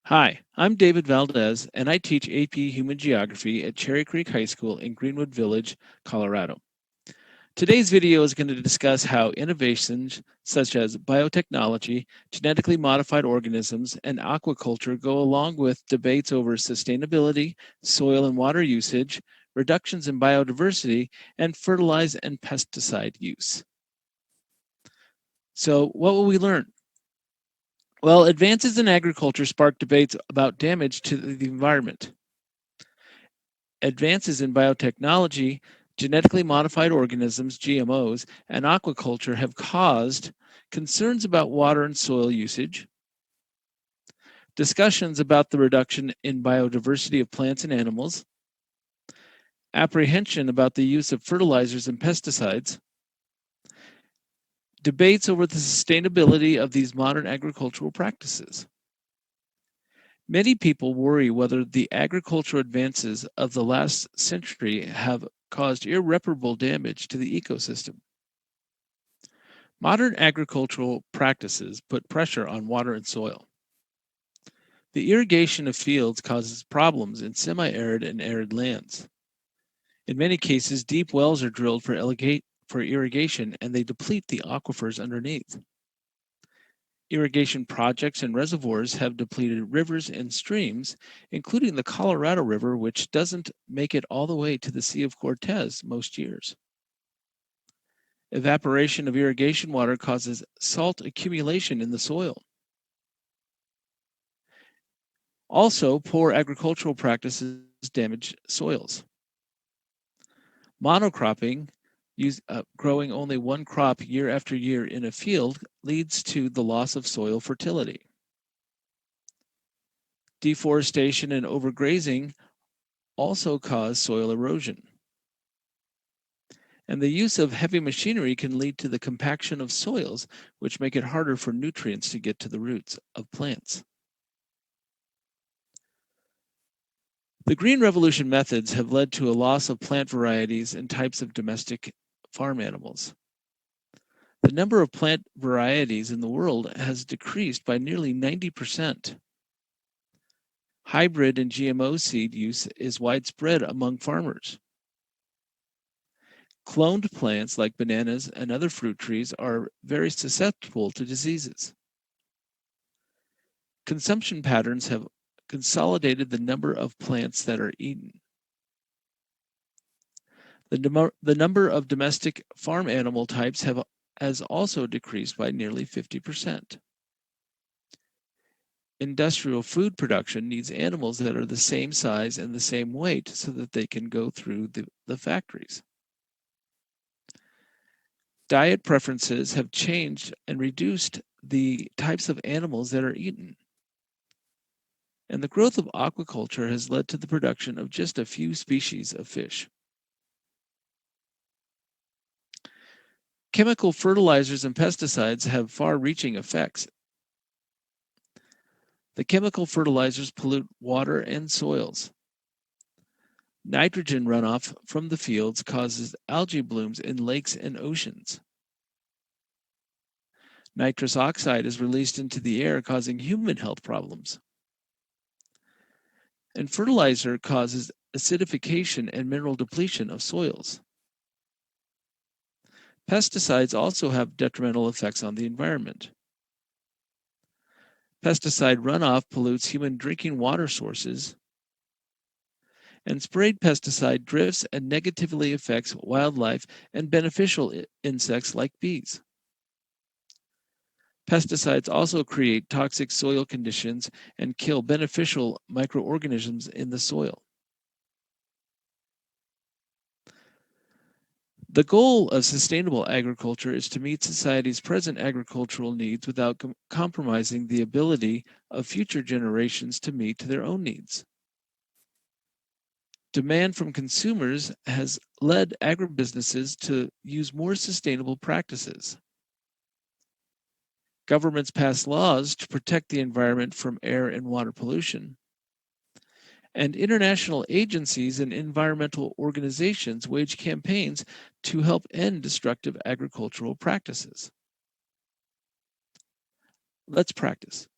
Hi, I'm David Valdez, and I teach AP Human Geography at Cherry Creek High School in Greenwood Village, Colorado. Today's video is going to discuss how innovations such as biotechnology, genetically modified organisms, and aquaculture go along with debates over sustainability, soil and water usage, reductions in biodiversity, and fertilizer and pesticide use. So, what will we learn? Well, advances in agriculture spark debates about damage to the environment. Advances in biotechnology, genetically modified organisms, GMOs, and aquaculture have caused concerns about water and soil usage, discussions about the reduction in biodiversity of plants and animals, apprehension about the use of fertilizers and pesticides, debates over the sustainability of these modern agricultural practices. Many people worry whether the agricultural advances of the last century have caused irreparable damage to the ecosystem. Modern agricultural practices put pressure on water and soil. The irrigation of fields causes problems in semi arid and arid lands. In many cases, deep wells are drilled for irrigation and they deplete the aquifers underneath. Irrigation projects and reservoirs have depleted rivers and streams, including the Colorado River, which doesn't make it all the way to the Sea of Cortez most years. Evaporation of irrigation water causes salt accumulation in the soil. Also, poor agricultural practices damage soils. Monocropping, growing only one crop year after year in a field, leads to the loss of soil fertility. Deforestation and overgrazing also cause soil erosion. And the use of heavy machinery can lead to the compaction of soils, which make it harder for nutrients to get to the roots of plants. The Green Revolution methods have led to a loss of plant varieties and types of domestic farm animals. The number of plant varieties in the world has decreased by nearly 90%. Hybrid and GMO seed use is widespread among farmers. Cloned plants like bananas and other fruit trees are very susceptible to diseases. Consumption patterns have consolidated the number of plants that are eaten. The number of domestic farm animal types has also decreased by nearly 50%. Industrial food production needs animals that are the same size and the same weight so that they can go through the factories. Diet preferences have changed and reduced the types of animals that are eaten. And the growth of aquaculture has led to the production of just a few species of fish. Chemical fertilizers and pesticides have far-reaching effects. The chemical fertilizers pollute water and soils. Nitrogen runoff from the fields causes algae blooms in lakes and oceans. Nitrous oxide is released into the air, causing human health problems. And fertilizer causes acidification and mineral depletion of soils. Pesticides also have detrimental effects on the environment. Pesticide runoff pollutes human drinking water sources, and sprayed pesticide drifts and negatively affects wildlife and beneficial insects like bees. Pesticides also create toxic soil conditions and kill beneficial microorganisms in the soil. The goal of sustainable agriculture is to meet society's present agricultural needs without compromising the ability of future generations to meet their own needs. Demand from consumers has led agribusinesses to use more sustainable practices. Governments pass laws to protect the environment from air and water pollution. And international agencies and environmental organizations wage campaigns to help end destructive agricultural practices. Let's practice.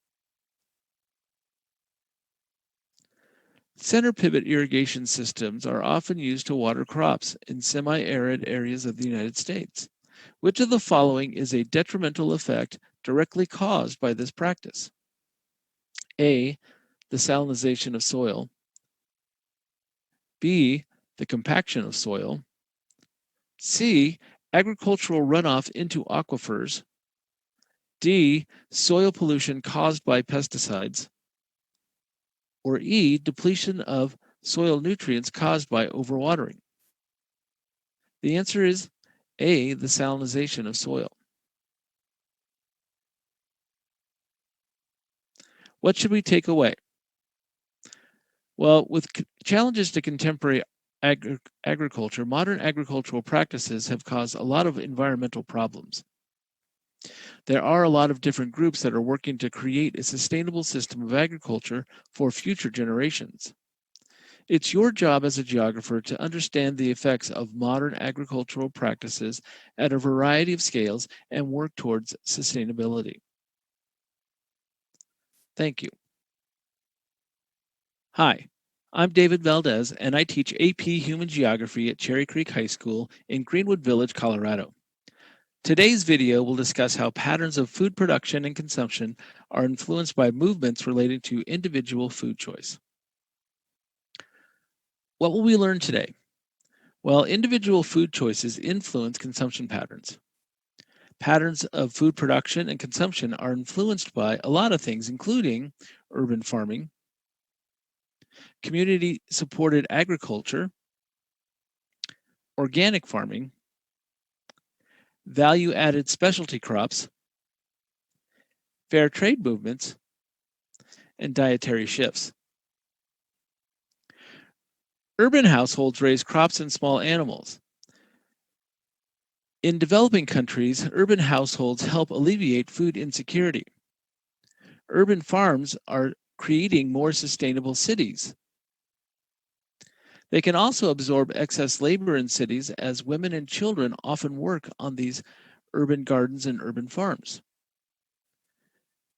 Center pivot irrigation systems are often used to water crops in semi-arid areas of the United States. Which of the following is a detrimental effect directly caused by this practice? A, the salinization of soil. B, the compaction of soil. C, agricultural runoff into aquifers. D, soil pollution caused by pesticides. Or E, depletion of soil nutrients caused by overwatering. The answer is A, the salinization of soil. What should we take away? Well, with challenges to contemporary agriculture, modern agricultural practices have caused a lot of environmental problems. There are a lot of different groups that are working to create a sustainable system of agriculture for future generations. It's your job as a geographer to understand the effects of modern agricultural practices at a variety of scales and work towards sustainability. Thank you. Hi, I'm David Valdez, and I teach AP Human Geography at Cherry Creek High School in Greenwood Village, Colorado. Today's video will discuss how patterns of food production and consumption are influenced by movements relating to individual food choice. What will we learn today? Well, individual food choices influence consumption patterns. Patterns of food production and consumption are influenced by a lot of things, including urban farming, community-supported agriculture, organic farming, value-added specialty crops, fair trade movements, and dietary shifts. Urban households raise crops and small animals. In developing countries, urban households help alleviate food insecurity. Urban farms are creating more sustainable cities. They can also absorb excess labor in cities as women and children often work on these urban gardens and urban farms.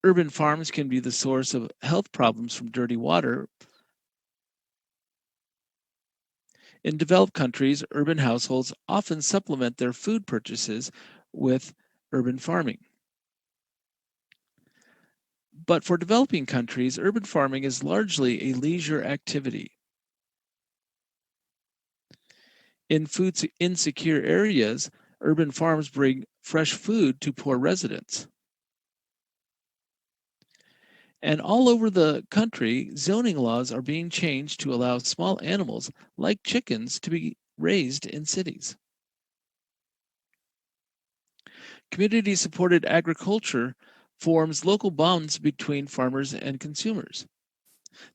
Urban farms can be the source of health problems from dirty water. In developed countries, urban households often supplement their food purchases with urban farming. But for developing countries, urban farming is largely a leisure activity. In food insecure areas, urban farms bring fresh food to poor residents. And all over the country, zoning laws are being changed to allow small animals like chickens to be raised in cities. Community-supported agriculture forms local bonds between farmers and consumers.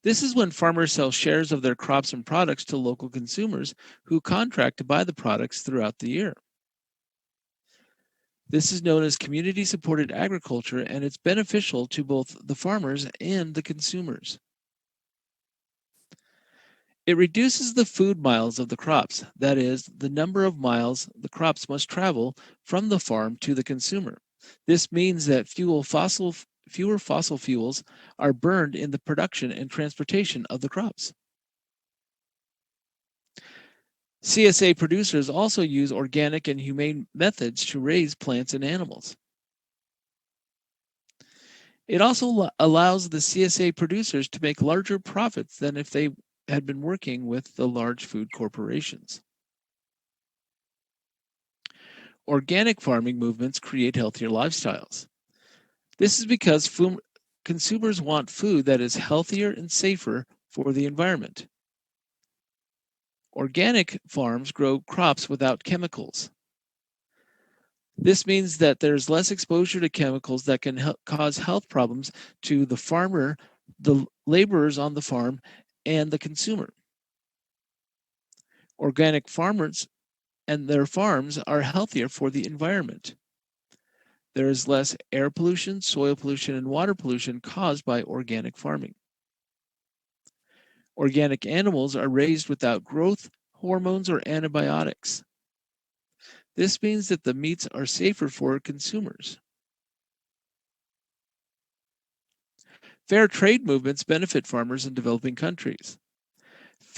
This is when farmers sell shares of their crops and products to local consumers who contract to buy the products throughout the year. This is known as community-supported agriculture, and it's beneficial to both the farmers and the consumers. It reduces the food miles of the crops, that is, the number of miles the crops must travel from the farm to the consumer. This means that fewer fossil fuels are burned in the production and transportation of the crops. CSA producers also use organic and humane methods to raise plants and animals. It also allows the CSA producers to make larger profits than if they had been working with the large food corporations. Organic farming movements create healthier lifestyles. This is because consumers want food that is healthier and safer for the environment. Organic farms grow crops without chemicals. This means that there's less exposure to chemicals that can cause health problems to the farmer, the laborers on the farm, and the consumer. Organic farmers and their farms are healthier for the environment. There is less air pollution, soil pollution, and water pollution caused by organic farming. Organic animals are raised without growth hormones or antibiotics. This means that the meats are safer for consumers. Fair trade movements benefit farmers in developing countries.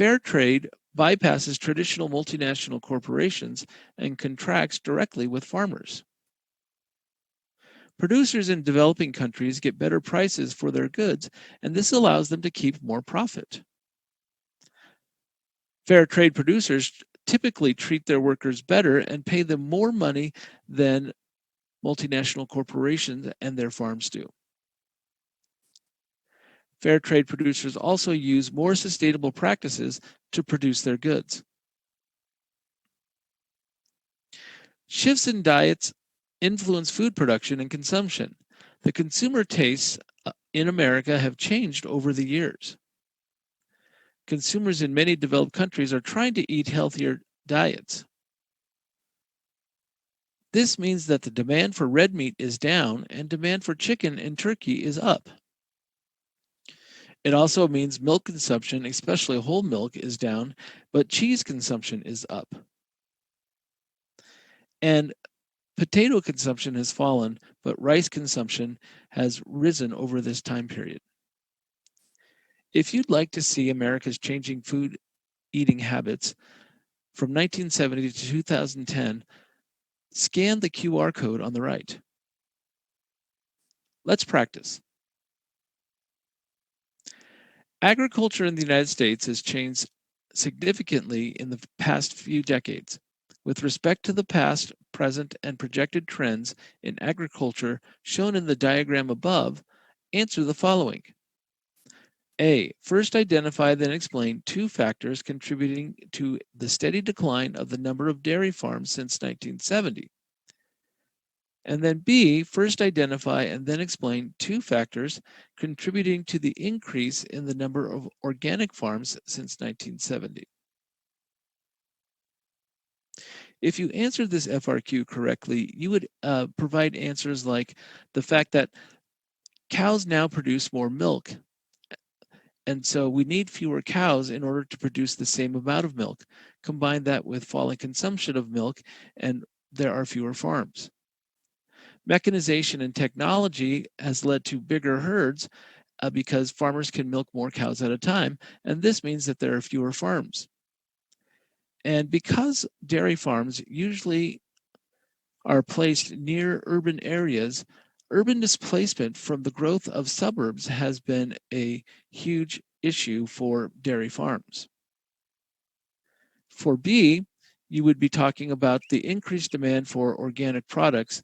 Fair trade bypasses traditional multinational corporations and contracts directly with farmers. Producers in developing countries get better prices for their goods, and this allows them to keep more profit. Fair trade producers typically treat their workers better and pay them more money than multinational corporations and their farms do. Fair trade producers also use more sustainable practices to produce their goods. Shifts in diets influence food production and consumption. The consumer tastes in America have changed over the years. Consumers in many developed countries are trying to eat healthier diets. This means that the demand for red meat is down and demand for chicken and turkey is up. It also means milk consumption, especially whole milk, is down, but cheese consumption is up. And potato consumption has fallen, but rice consumption has risen over this time period. If you'd like to see America's changing food eating habits from 1970 to 2010, scan the QR code on the right. Let's practice. Agriculture in the United States has changed significantly in the past few decades. With respect to the past, present, and projected trends in agriculture shown in the diagram above, answer the following. A. First identify, then explain 2 factors contributing to the steady decline of the number of dairy farms since 1970. And then B, first identify and then explain 2 factors contributing to the increase in the number of organic farms since 1970. If you answered this FRQ correctly, you would provide answers like the fact that cows now produce more milk. And so we need fewer cows in order to produce the same amount of milk. Combine that with falling consumption of milk, and there are fewer farms. Mechanization and technology has led to bigger herds because farmers can milk more cows at a time, and this means that there are fewer farms. And because dairy farms usually are placed near urban areas, urban displacement from the growth of suburbs has been a huge issue for dairy farms. For B, you would be talking about the increased demand for organic products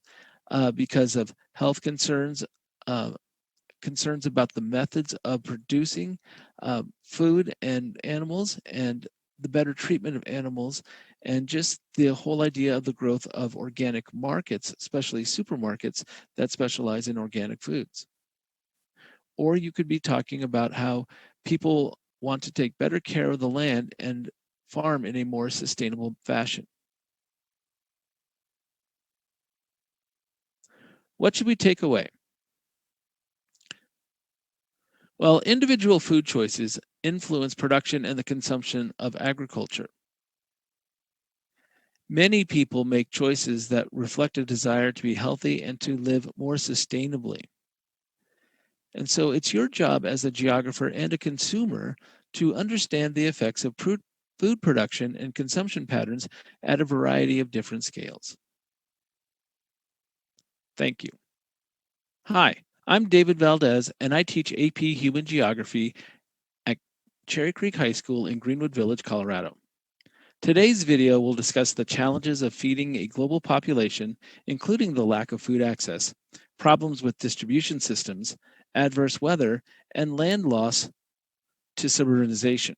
because of health concerns, concerns about the methods of producing food and animals, and the better treatment of animals, and just the whole idea of the growth of organic markets, especially supermarkets that specialize in organic foods. Or you could be talking about how people want to take better care of the land and farm in a more sustainable fashion. What should we take away? Well, individual food choices influence production and the consumption of agriculture. Many people make choices that reflect a desire to be healthy and to live more sustainably. And so it's your job as a geographer and a consumer to understand the effects of food production and consumption patterns at a variety of different scales. Thank you. Hi, I'm David Valdez, and I teach AP Human Geography at Cherry Creek High School in Greenwood Village, Colorado. Today's video will discuss the challenges of feeding a global population, including the lack of food access, problems with distribution systems, adverse weather, and land loss to suburbanization.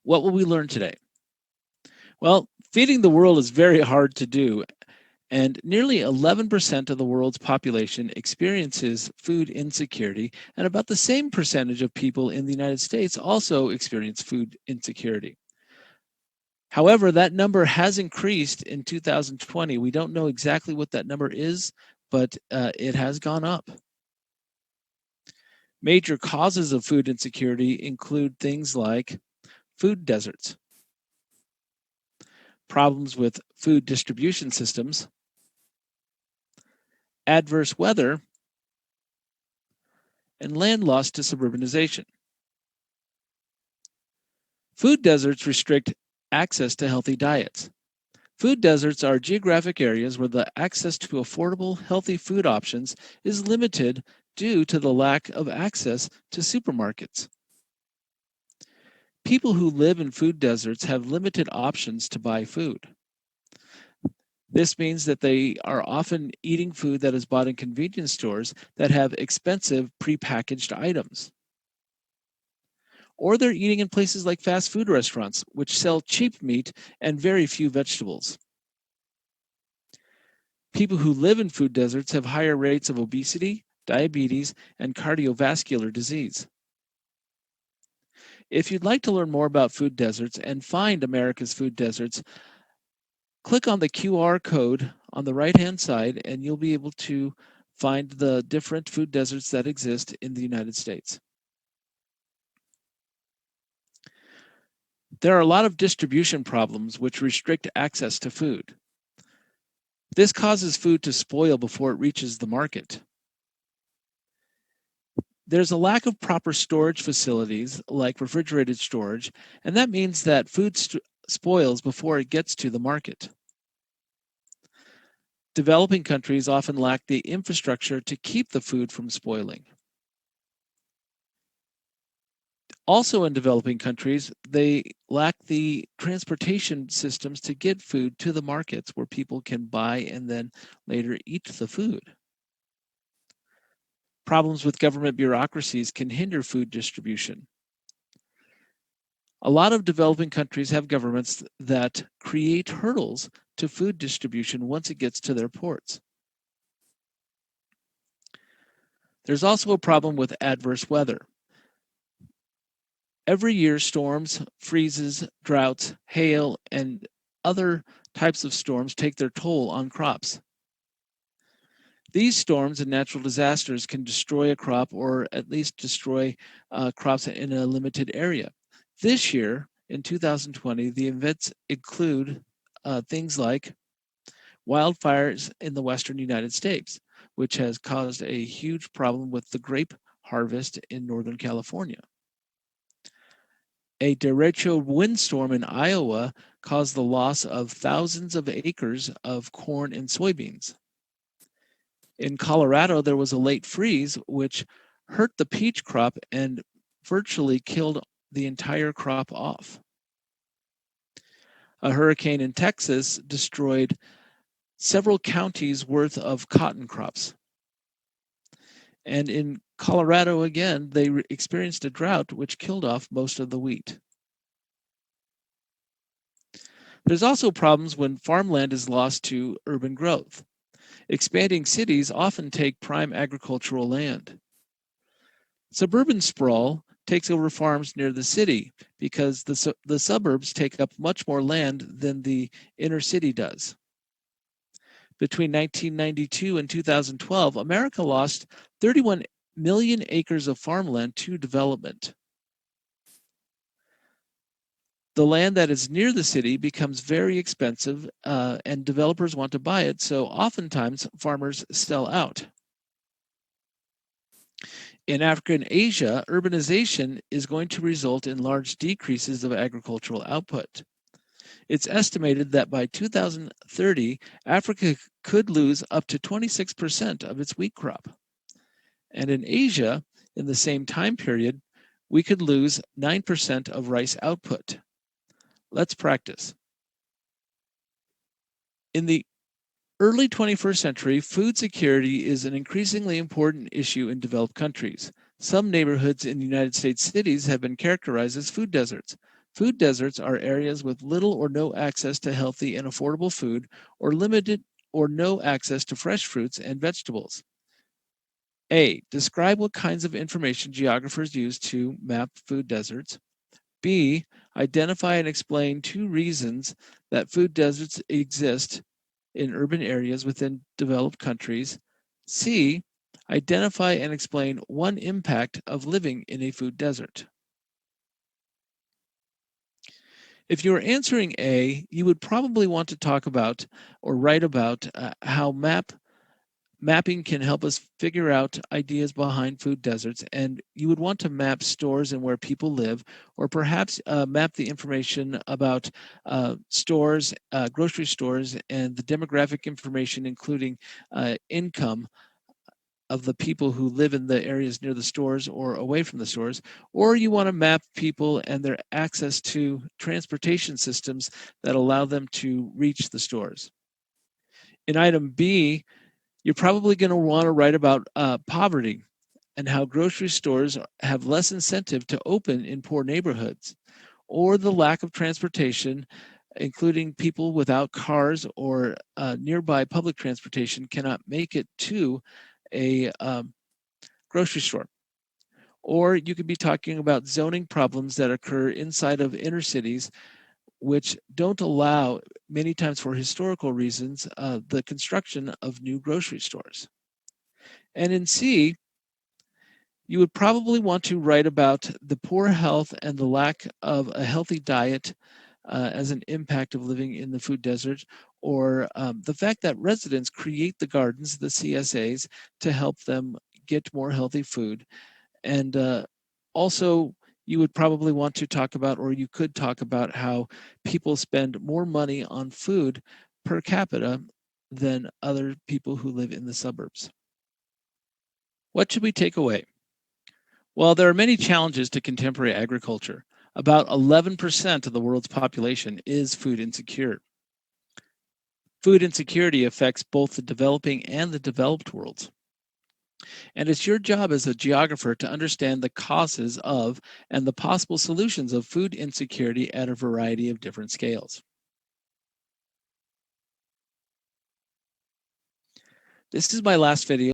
What will we learn today? Well, feeding the world is very hard to do, and nearly 11% of the world's population experiences food insecurity, and about the same percentage of people in the United States also experience food insecurity. However, that number has increased in 2020. We don't know exactly what that number is, but it has gone up. Major causes of food insecurity include things like food deserts, problems with food distribution systems, adverse weather, and land loss to suburbanization. Food deserts restrict access to healthy diets. Food deserts are geographic areas where the access to affordable, healthy food options is limited due to the lack of access to supermarkets. People who live in food deserts have limited options to buy food. This means that they are often eating food that is bought in convenience stores that have expensive prepackaged items. Or they're eating in places like fast food restaurants, which sell cheap meat and very few vegetables. People who live in food deserts have higher rates of obesity, diabetes, and cardiovascular disease. If you'd like to learn more about food deserts and find America's food deserts, click on the QR code on the right-hand side and you'll be able to find the different food deserts that exist in the United States. There are a lot of distribution problems which restrict access to food. This causes food to spoil before it reaches the market. There's a lack of proper storage facilities like refrigerated storage, and that means that food spoils before it gets to the market. Developing countries often lack the infrastructure to keep the food from spoiling. Also in developing countries, they lack the transportation systems to get food to the markets where people can buy and then later eat the food. Problems with government bureaucracies can hinder food distribution. A lot of developing countries have governments that create hurdles to food distribution once it gets to their ports. There's also a problem with adverse weather. Every year, storms, freezes, droughts, hail, and other types of storms take their toll on crops. These storms and natural disasters can destroy a crop or at least destroy crops in a limited area. This year, in 2020, the events include things like wildfires in the western United States, which has caused a huge problem with the grape harvest in Northern California. A derecho windstorm in Iowa caused the loss of thousands of acres of corn and soybeans. In Colorado, there was a late freeze, which hurt the peach crop and virtually killed the entire crop off. A hurricane in Texas destroyed several counties worth of cotton crops. And in Colorado, again, they experienced a drought which killed off most of the wheat. There's also problems when farmland is lost to urban growth. Expanding cities often take prime agricultural land. Suburban sprawl takes over farms near the city because the suburbs take up much more land than the inner city does. Between 1992 and 2012, America lost 31 million acres of farmland to development. The land that is near the city becomes very expensive and developers want to buy it, so oftentimes farmers sell out. In Africa and Asia, urbanization is going to result in large decreases of agricultural output. It's estimated that by 2030, Africa could lose up to 26% of its wheat crop. And in Asia, in the same time period, we could lose 9% of rice output. Let's practice. In the early 21st century, food security is an increasingly important issue in developed countries. Some neighborhoods in United States cities have been characterized as food deserts. Food deserts are areas with little or no access to healthy and affordable food, or limited or no access to fresh fruits and vegetables. A. Describe what kinds of information geographers use to map food deserts. B. Identify and explain 2 reasons that food deserts exist in urban areas within developed countries. C. Identify and explain 1 impact of living in a food desert. If you are answering A, you would probably want to talk about or write about how Mapping can help us figure out ideas behind food deserts, and you would want to map stores and where people live, or perhaps map the information about stores, grocery stores, and the demographic information, including income of the people who live in the areas near the stores or away from the stores, or you want to map people and their access to transportation systems that allow them to reach the stores. In item B, you're probably going to want to write about poverty and how grocery stores have less incentive to open in poor neighborhoods, or the lack of transportation, including people without cars or nearby public transportation cannot make it to a grocery store. Or you could be talking about zoning problems that occur inside of inner cities, which don't allow, many times for historical reasons, the construction of new grocery stores. And in C, you would probably want to write about the poor health and the lack of a healthy diet as an impact of living in the food desert, or the fact that residents create the gardens, the CSAs, to help them get more healthy food. And also, you would probably want to talk about, or you could talk about, how people spend more money on food per capita than other people who live in the suburbs. What should we take away? Well, there are many challenges to contemporary agriculture. About 11% of the world's population is food insecure. Food insecurity affects both the developing and the developed worlds. And it's your job as a geographer to understand the causes of and the possible solutions of food insecurity at a variety of different scales. This is my last video.